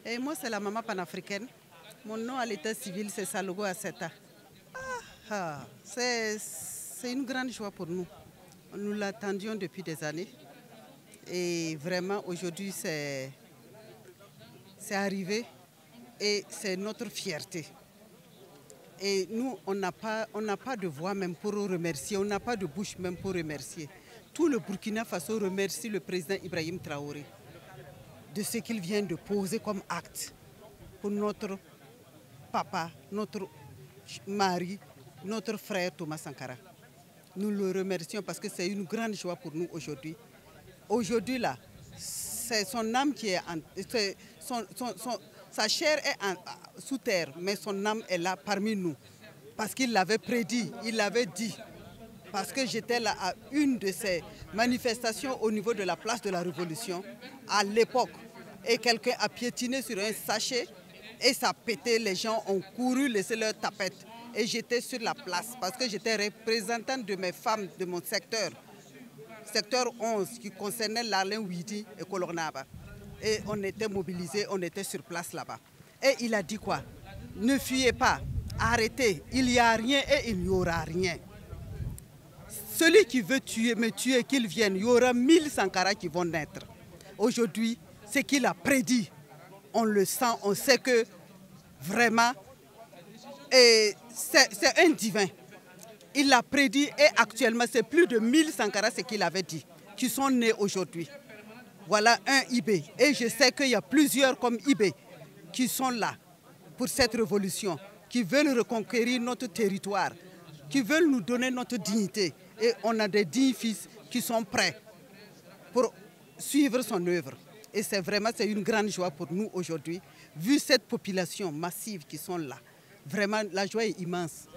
Et moi, c'est la maman panafricaine. Mon nom à l'état civil, c'est Salogo Asseta. C'est une grande joie pour nous. Nous l'attendions depuis des années. Et vraiment, aujourd'hui, c'est arrivé et c'est notre fierté. Et nous, on n'a pas de voix même pour remercier, on n'a pas de bouche même pour remercier. Tout le Burkina Faso remercie le président Ibrahim Traoré de ce qu'il vient de poser comme acte pour notre papa, notre mari, notre frère Thomas Sankara. Nous le remercions parce que c'est une grande joie pour nous aujourd'hui. Aujourd'hui, là, c'est son âme qui est sa chair est sous terre, mais son âme est là parmi nous. Parce qu'il l'avait prédit, il l'avait dit. Parce que j'étais là à une de ces manifestations au niveau de la place de la Révolution, à l'époque. Et quelqu'un a piétiné sur un sachet et ça a pété, les gens ont couru laisser leur tapette. Et j'étais sur la place parce que j'étais représentante de mes femmes de mon secteur 11 qui concernait l'Arlin Ouidi et Kolornaba. Et on était mobilisés, on était sur place là-bas. Et il a dit quoi? Ne fuyez pas, arrêtez, il n'y a rien et il n'y aura rien. Celui qui veut me tuer, qu'il vienne, il y aura 1000 Sankara qui vont naître. Aujourd'hui, ce qu'il a prédit, on le sent, on sait que vraiment, c'est un divin. Il l'a prédit et actuellement, c'est plus de 1000 Sankara, ce qu'il avait dit, qui sont nés aujourd'hui. Voilà un IB. Et je sais qu'il y a plusieurs comme IB qui sont là pour cette révolution, qui veulent reconquérir notre territoire, qui veulent nous donner notre dignité. Et on a des dignes fils qui sont prêts pour suivre son œuvre. Et c'est vraiment une grande joie pour nous aujourd'hui. Vu cette population massive qui sont là, vraiment la joie est immense.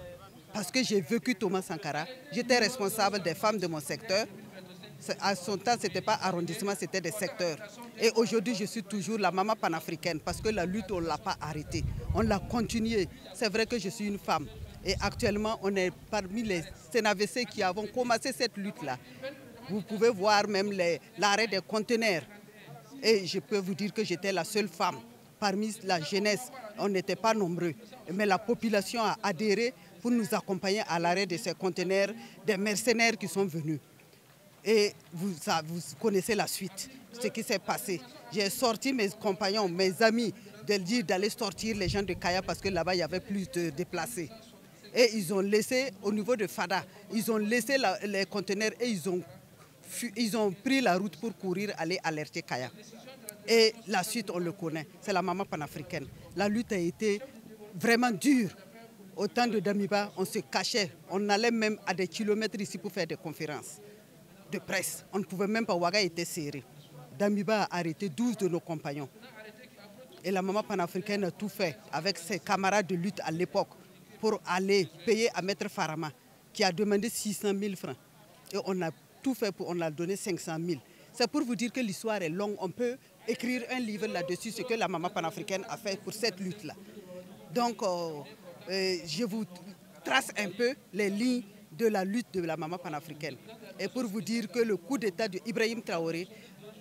Parce que j'ai vécu Thomas Sankara, j'étais responsable des femmes de mon secteur. À son temps, ce n'était pas arrondissement, c'était des secteurs. Et aujourd'hui, je suis toujours la maman panafricaine parce que la lutte, on ne l'a pas arrêtée. On l'a continuée. C'est vrai que je suis une femme. Et actuellement, on est parmi les CNAVC qui avons commencé cette lutte-là. Vous pouvez voir même l'arrêt des conteneurs. Et je peux vous dire que j'étais la seule femme parmi la jeunesse. On n'était pas nombreux. Mais la population a adhéré pour nous accompagner à l'arrêt de ces conteneurs, des mercenaires qui sont venus. Et vous connaissez la suite, ce qui s'est passé. J'ai sorti mes compagnons, mes amis, de dire d'aller sortir les gens de Kaya parce que là-bas, il y avait plus de déplacés. Et ils ont laissé, au niveau de Fada, ils ont laissé les conteneurs et ils ont pris la route pour courir, aller alerter Kaya. Et la suite, on le connaît, c'est la maman panafricaine. La lutte a été vraiment dure. Au temps de Damiba, on se cachait, on allait même à des kilomètres ici pour faire des conférences de presse. On ne pouvait même pas, Ouaga était serré. Damiba a arrêté 12 de nos compagnons. Et la maman panafricaine a tout fait avec ses camarades de lutte à l'époque pour aller payer à Maître Farama, qui a demandé 600 000 francs. Et on a tout fait on a donné 500 000. C'est pour vous dire que l'histoire est longue. On peut écrire un livre là-dessus, ce que la maman panafricaine a fait pour cette lutte-là. Donc, je vous trace un peu les lignes de la lutte de la maman panafricaine. Et pour vous dire que le coup d'État d'Ibrahim Traoré,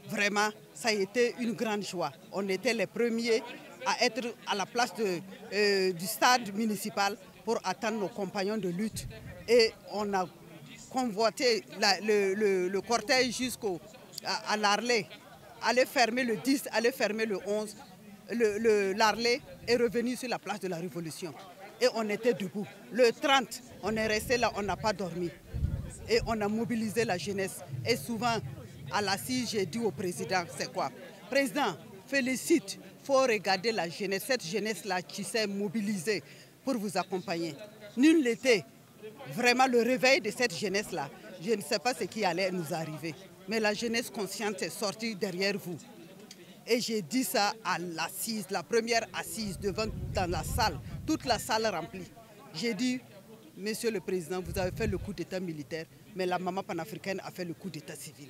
vraiment, ça a été une grande joie. On était les premiers à être à la place du stade municipal pour attendre nos compagnons de lutte. Et on a convoité le cortège jusqu'à l'Arlé. Aller fermer le 10, aller fermer le 11. L'Arlé est revenu sur la place de la Révolution. Et on était debout. Le 30, on est resté là, on n'a pas dormi. Et on a mobilisé la jeunesse. Et souvent, à l'assise, j'ai dit au président, c'est quoi? Président, félicite, il faut regarder la jeunesse, cette jeunesse-là qui s'est mobilisée pour vous accompagner. Nul n'était vraiment le réveil de cette jeunesse-là. Je ne sais pas ce qui allait nous arriver. Mais la jeunesse consciente est sortie derrière vous. Et j'ai dit ça à l'assise, la première assise dans la salle, toute la salle remplie. J'ai dit, Monsieur le Président, vous avez fait le coup d'État militaire, mais la maman panafricaine a fait le coup d'État civil.